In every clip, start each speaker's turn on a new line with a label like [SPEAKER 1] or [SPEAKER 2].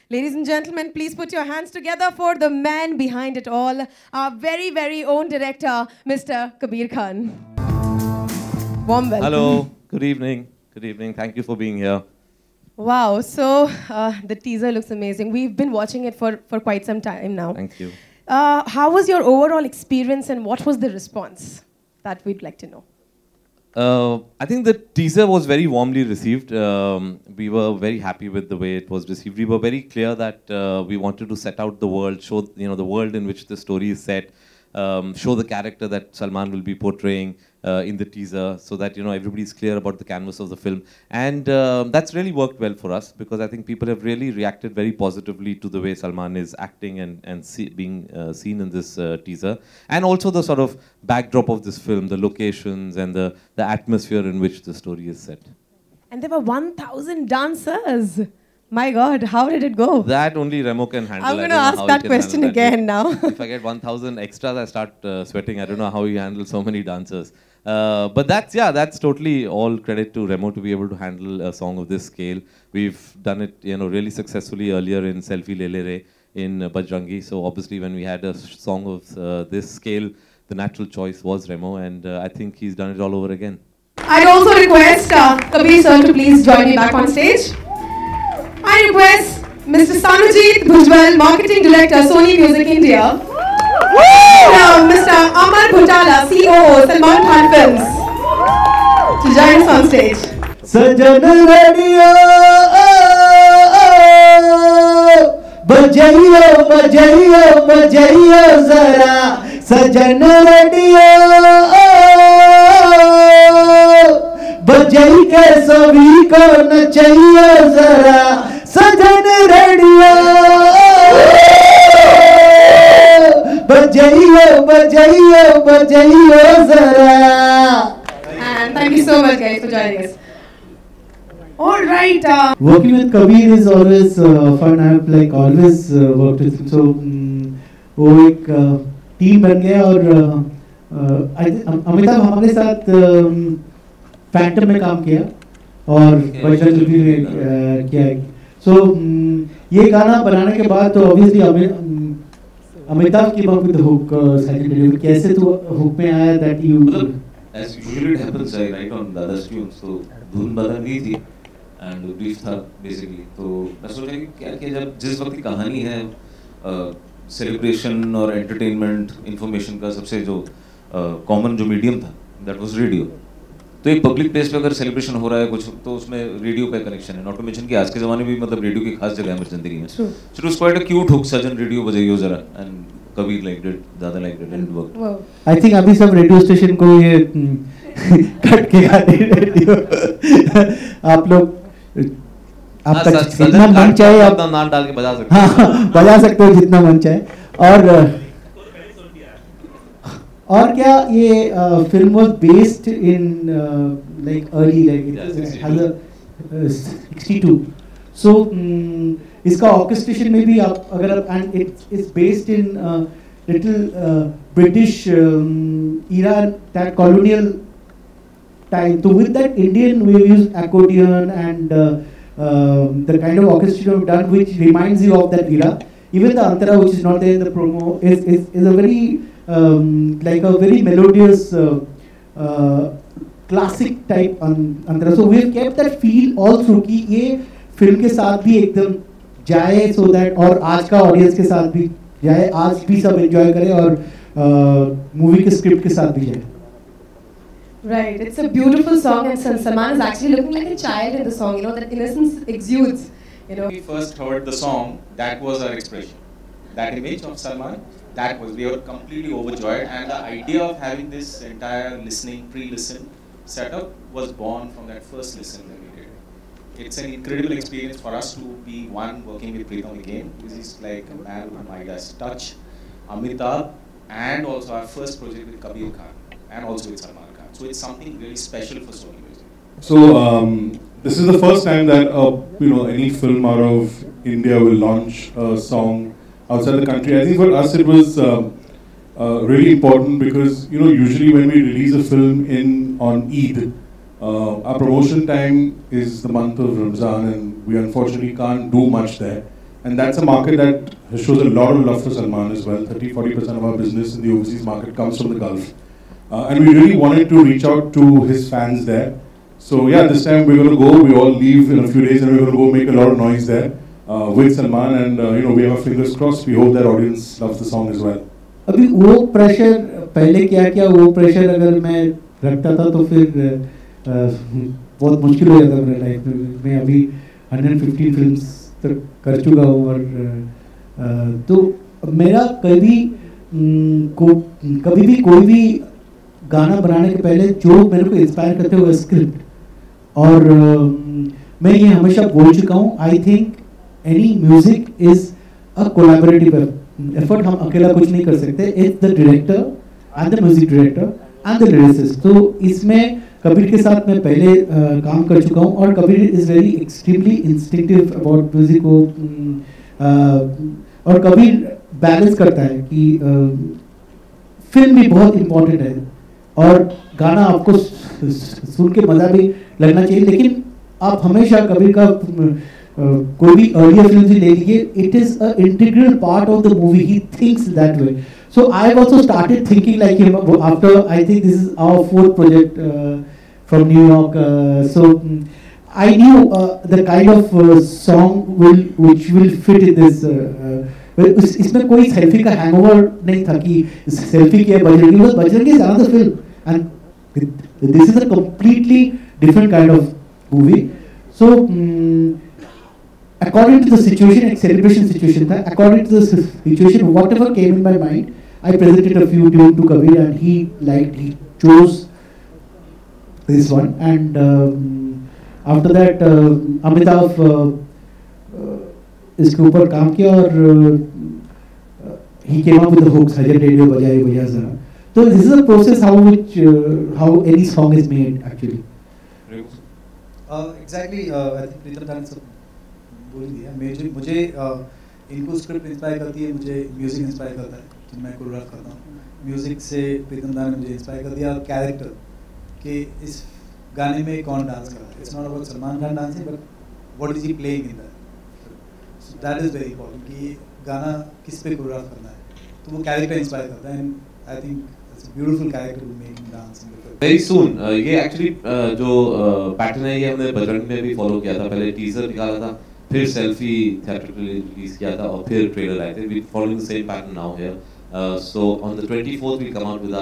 [SPEAKER 1] Ladies and gentlemen, please put your hands together for the man behind it all, our very, very own director, Mr. Kabir Khan. Warm welcome.
[SPEAKER 2] Hello, good evening. Good evening. Thank you for being here.
[SPEAKER 1] Wow, so the teaser looks amazing. We've been watching it for quite some time now.
[SPEAKER 2] Thank you.
[SPEAKER 1] How was your overall experience and what was the response? That we'd like to know.
[SPEAKER 2] I think the teaser was very warmly received. We were very happy with the way it was received. We were very clear that we wanted to set out the world, show the world in which the story is set, show the character that Salman will be portraying in the teaser, so that everybody's clear about the canvas of the film. And that's really worked well for us, because I think people have really reacted very positively to the way Salman is acting and being seen in this teaser, and also the sort of backdrop of this film, the locations and the atmosphere in which the story is set.
[SPEAKER 1] And there were 1,000 dancers. My God, how did it go?
[SPEAKER 2] That only Remo can handle.
[SPEAKER 1] I'm going to ask that question again now.
[SPEAKER 2] If I get 1,000 extras, I start sweating. I don't know how he handles so many dancers. But that's totally all credit to Remo to be able to handle a song of this scale. We've done it, really successfully earlier in Selfie Le Le Re in Bajrangi. So obviously, when we had a song of this scale, the natural choice was Remo, and I think he's done it all over again.
[SPEAKER 1] I'd also request Kabir sir to please join me back on stage. I request Mr. Sanujit Bhujbal, Marketing Director, Sony Music India. Now, Mr. Amar Bhutala, COO, Salman Khan Films, to join us on stage.
[SPEAKER 3] Sajan radio, bajaiyo, bajaiyo, bajaiyo zara. Sajan radio, bajai ke sabhi ko nachaiyo zara. Sajan radio, bajaiyo, bajaiyo, bajaiyo zara.
[SPEAKER 1] And thank you so much, guys, for joining us. All right.
[SPEAKER 3] Working with Kabir is always fun. I have always worked with him. So वो एक team बन गया और अमिताभ हमारे साथ Phantom में काम किया और बजरंग जुबली में किया. So ये गाना बनाने के बाद तो obviously Amitabh came up with the hook. कैसे तू hook में आया that you?
[SPEAKER 4] As usually it happens, I write on the other tunes, so धुन बदल गई थी and brief था basically. तो मैं सोचा कि क्या किया जब जिस वक्त की कहानी है celebration और entertainment information का सबसे जो common जो medium था, that was radio. तो एक पब्लिक प्लेस पे अगर सेलिब्रेशन हो रहा है कुछ तो उसमें रेडियो का कनेक्शन है. नॉट टू मेंशन कि आज के ज़माने में भी मतलब रेडियो की खास जगह है मेरी जिंदगी में. So it was quite a cute hook. सजन रेडियो बजाइयो जरा एंड कबीर लाइक्ड इट, ज़्यादा liked it and work.
[SPEAKER 3] I think अभी सब रेडियो स्टेशन को ये कट के गाते रेडियो. आप लोग आप तक जितना मन चाहे आप
[SPEAKER 2] नाम डाल के बजा सकते हो.
[SPEAKER 3] हाँ, बजा सकते हो जितना मन चाहे. और क्या ये film was based in early it has a 62. So इसका orchestration में भी आप अगर आप and it's based in little British era, that colonial time. So with that Indian we use accordion and the kind of orchestration we've done which reminds you of that era. Even the antara which is not there in the promo is a very like a very melodious classic type antara. So we've kept that feel all through कि ये film के साथ भी एकदम जाए so that और आज का ऑडियंस के साथ भी जाए, आज भी सब एंजॉय करें और मूवी के स्क्रिप्ट के साथ भी जाए.
[SPEAKER 1] Right, it's a beautiful song, and Salman is actually looking like a child in the song. That innocence exudes.
[SPEAKER 5] When we first heard the song, that was our expression. That image of Salman, we were completely overjoyed, and the idea of having this entire pre-listen setup was born from that first listen that we did. It's an incredible experience for us to be working with Pritam again. This is like a man who might has touch Amitabh, and also our first project with Kabir Khan, and also with Salman Khan. So it's something really special for Sony Music.
[SPEAKER 6] So this is the first time that any film out of India will launch a song outside the country. I think for us it was really important because usually when we release a film on Eid, our promotion time is the month of Ramzan, and we unfortunately can't do much there. And that's a market that shows a lot of love for Salman as well. 30-40% of our business in the overseas market comes from the Gulf. And we really wanted to reach out to his fans there. So yeah, this time we're going to go. We all leave in a few days and we're going to go make a lot of noise there with Salman. And we have our fingers crossed. We hope that audience loves the song as well.
[SPEAKER 3] अभी वो pressure पहले क्या वो pressure अगर मैं रखता था तो फिर बहुत मुश्किल हो जाता मेरे लाइफ में. मैं अभी 115 फिल्म्स तक कर चुका हूँ और तो मेरा कभी भी कोई भी गाना बनाने के पहले जो मेरे को इंस्पायर करते हुए स्क्रिप्ट. और मैं ये हमेशा बोल चुका हूँ, I think any music is a collaborative effort. हम अकेला कुछ नहीं कर सकते. It's the director and the music director and the lyricist. तो इसमें कबीर के साथ मैं पहले काम कर चुका हूँ और Kabir is very extremely instinctive about music को. और कबीर बैलेंस करता है कि फिल्म भी बहुत इम्पोर्टेंट है और गाना आपको सुन के मजा भी लगना चाहिए, लेकिन आप हमेशा कबीर का कोई भी अर्लियर फिल्म से ले लीजिए, it is a integral part of the movie. He thinks that way. So I've also started thinking like him after, I think this is our 4th project from New York. So I knew the kind of song which will fit in this. इसमें कोई selfie का hangover नहीं था कि selfie किया Bajrangi. Bajrangi is another film and this is a completely different kind of movie. So according to the situation, एक celebration situation था. According to the situation, whatever came in my mind, I presented a few tunes to Kabir and he chose this one. And after that Amitabh इसके ऊपर काम किया और he came up with the hooks, हजर radio बजाए भैया जरा. So this is a process how any song is made actually.
[SPEAKER 7] Exactly. I think प्रीतम दा ने सब बोल दिया. मुझे इनको स्क्रिप्ट इंस्पायर करती है, मुझे म्यूजिक इंस्पायर करता है तो मैं कोरियोग्राफ करता हूँ. म्यूजिक से प्रीतम दा ने मुझे इंस्पायर कर दिया. कैरेक्टर कि इस गाने में कौन डांस कर रहा है. It's not about Salman Khan dancing but what is he playing in that. So that is very important कि गाना किस पे कोरियोग्राफ करना है. तो वो कैरेक्टर इंस्पायर करता है. And I think it's a beautiful character to make him dance in the film.
[SPEAKER 2] Very soon. ये एक्चुअली जो पैटर्न है ये हमने बजरंग में भी फॉलो किया था. पहले टीजर निकाला था, फिर सेल्फी थिएट्रिकली रिलीज किया था और फिर ट्रेलर आए थे. We following the same pattern now here. So on the 24th we come out with a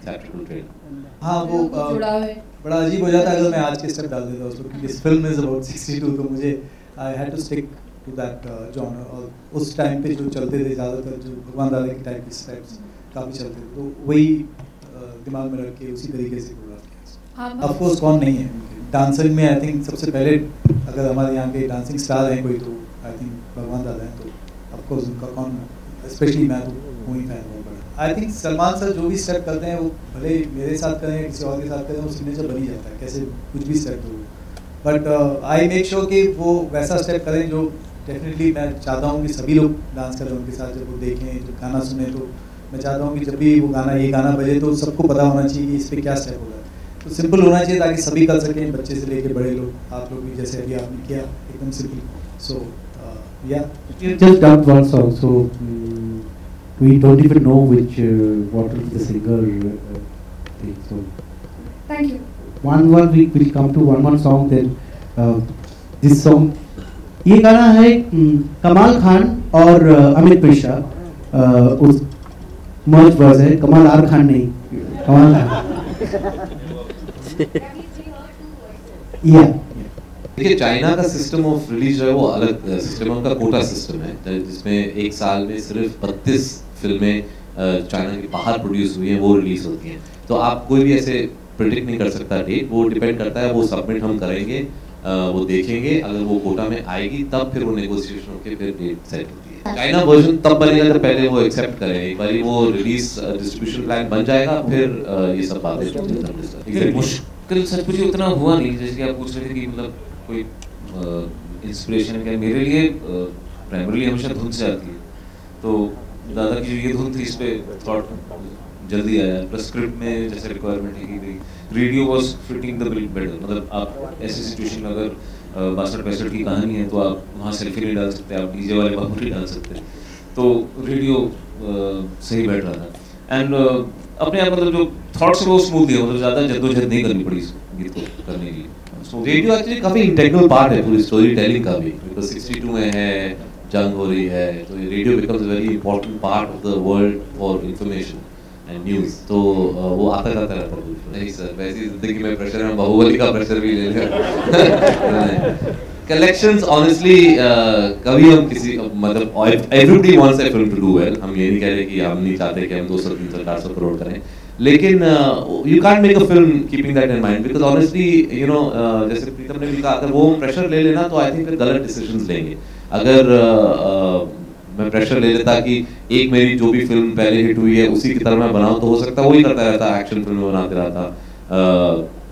[SPEAKER 2] theatrical trailer.
[SPEAKER 7] हाँ वो बड़ा अजीब हो जाता अगर मैं आज के स्टेप डाल देता उसको, क्योंकि this film is about 62 तो मुझे I had to stick to that genre. और उस टाइम पे जो चलते थे ज़्यादातर जो भगवान दादा के टाइप के स्टेप्स काफ़ी चलते थे तो वही दिमाग में रख के उसी तरीके से कोरियोग्राफ किया. ऑफ कोर्स कौन नहीं है डांसिंग में. आई थिंक सबसे पहले अगर हमारे यहाँ के डांसिंग स्टार हैं कोई तो आई थिंक भगवान दादा हैं. तो ऑफ कोर्स उनका कौन, स्पेशली मैं तो हूँ ही फैन बहुत बड़ा. आई थिंक सलमान सर जो भी स्टेप करते हैं वो भले मेरे साथ करें या किसी और के साथ करें वो सिग्नेचर बन ही जाता है कैसे कुछ भी स्टेप हो. बट आई मेक श्योर कि वो वैसा स्टेप करें जो डेफिनेटली मैं चाहता हूँ कि सभी लोग डांस करें उनके साथ. जब वो देखें जब गाना सुने तो मैं चाहता हूँ कि जब भी वो ये गाना बजे तो सबको पता होना चाहिए कि इस पर क्या स्टेप होगा. तो सिंपल होना चाहिए ताकि सभी कर सकें, बच्चे से लेके बड़े लोग. आप लोग भी जैसे अभी आपने किया एकदम simple. So yeah,
[SPEAKER 3] just done one song, so we don't even know which what will be the singer thing. So
[SPEAKER 1] Thank you.
[SPEAKER 3] one we will come to one song. Then this song, ये गाना है कमाल खान और अमित मिश्रा. उस मर्ज verge है. कमाल are Khan नहीं, कमाल या.
[SPEAKER 2] देखिए चाइना का सिस्टम ऑफ रिलीज जो है वो अलग सिस्टम है. उनका कोटा सिस्टम है जिसमें एक साल में सिर्फ 32 फिल्में चाइना के बाहर प्रोड्यूस हुई हैं वो रिलीज होती हैं. तो आप कोई भी ऐसे प्रेडिक्ट नहीं कर सकता डेट. वो डिपेंड करता है वो सबमिट हम करेंगे, वो देखेंगे, अगर वो कोटा में आएगी तब फिर वो नेगोशिएशन होकर फिर डेट सेट होती है. चाइना वर्जन तब बनेगा जब पहले वो एक्सेप्ट करें. एक बार वो रिलीज डिस्ट्रीब्यूशन प्लान बन जाएगा फिर ये सब बातें.
[SPEAKER 4] मुश्किल सच पूछिए उतना हुआ नहीं जैसे कि आप पूछ रहे थे कि मतलब कोई इंस्पिरेशन है. मेरे लिए प्राइमरीली हमेशा धुन से आती है. तो दादा की जो ये धुन थी इस पे थॉट जल्दी आया. प्लस स्क्रिप्ट में जैसे रिक्वायरमेंट है कि radio was fitting the bill better. मतलब आप ऐसी सिचुएशन में अगर 62-65 की कहानी है, तो आप वहाँ सेल्फी नहीं डाल सकते, आप डीजे वाले बाबू नहीं डाल सकते, तो रेडियो सही बैठ रहा था। एंड अपने आप मतलब जो थॉट्स वो स्मूथ है, मतलब ज़्यादा जद्दोजहद नहीं करनी पड़ी इस गीत को करने के लिए।
[SPEAKER 2] रेडियो एक्चुअली काफ़ी इंटेग्रल पार्ट है पूरी स्टोरी टेलिंग का भी, बिकॉज 62 में है, जंग हो रही है, तो radio becomes very important part of the world for information and news, तो वो आता जाता रहता है। नहीं सर, वैसी जिंदगी में प्रेशर है, बाहुबली का प्रेशर भी ले लें। कलेक्शंस ऑनेस्टली कभी हम किसी मतलब everybody wants a film to do well, हम ये नहीं कह रहे कि हम नहीं चाहते कि हम 200 300 400 करोड़ करें, लेकिन you can't make a film keeping that in mind, because honestly you know जैसे प्रीतम ने भी कहा, अगर वो प्रेशर ले लेना तो आई थिंक फिर गलत डिसीजंस लेंगे। अगर मैं प्रेशर ले लेता कि एक मेरी जो भी फिल्म पहले हिट हुई है उसी की तरह मैं बनाऊं, तो हो सकता है वही करता रहता, एक्शन फिल्म बनाते रहता।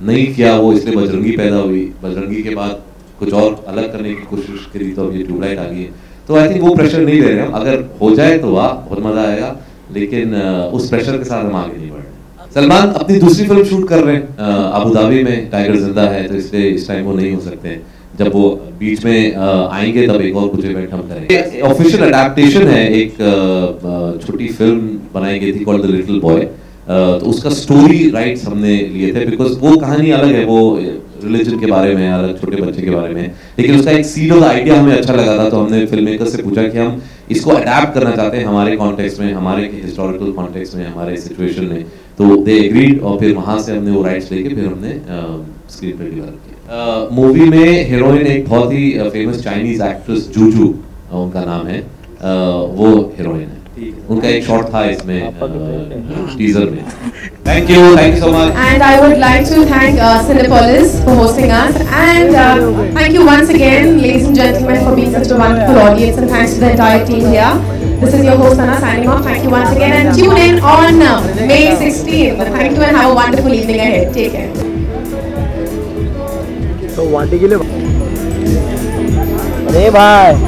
[SPEAKER 2] नहीं किया वो, इसलिए बजरंगी पैदा हुई, बजरंगी के बाद कुछ और अलग करने की कोशिश करी, तो अब ये ट्यूबलाइट आ गई है। तो आई थिंक वो प्रेशर नहीं ले रहे हम, अगर हो जाए तो वाह बहुत मजा आएगा, लेकिन उस प्रेशर के साथ हम आगे नहीं बढ़ रहे। सलमान अपनी दूसरी फिल्म शूट कर रहे हैं अबू धाबी में, टाइगर जिंदा है, तो इसलिए इस टाइम वो नहीं हो सकते हैं। जब वो बीच में आएंगे तब एक और कुछ इवेंट हम करेंगे। ऑफिशियल अडैप्टेशन है, एक छोटी फिल्म बनाई गई थी कॉल्ड द लिटिल बॉय, तो उसका स्टोरी राइट्स हमने लिए थे, बिकॉज वो कहानी अलग है, वो रिलीजन के बारे में अलग, छोटे बच्चे के बारे में, लेकिन उसका एक सीड ऑफ द आइडिया हमें अच्छा लगा था, तो हमने फिल्म मेकर से पूछा कि हम इसको अडैप्ट करना चाहते हैं हमारे कॉन्टेक्स्ट में, हमारे हिस्टोरिकल कॉन्टेक्स्ट में, हमारे सिचुएशन में, तो दे एग्रीड, और फिर वहाँ से हमने वो राइट्स लेके फिर हमने स्क्रीन पे डेवलप किया। मूवी में हीरोइन एक बहुत ही फेमस चाइनीज एक्ट्रेस जूजू उनका नाम है, वो हीरोइन है, उनका एक शॉट था इसमें टीजर में। Thank you so much.
[SPEAKER 1] And I would like to thank Cinepolis for hosting us, and thank you once again, ladies and gentlemen, for being such a wonderful audience, and thanks to the entire team here. This is your host Sana signing off. Thank you once again, and tune in on May 16th. Thank you and have a wonderful evening ahead. Take care.
[SPEAKER 8] तो वाटी के लिए अरे भाई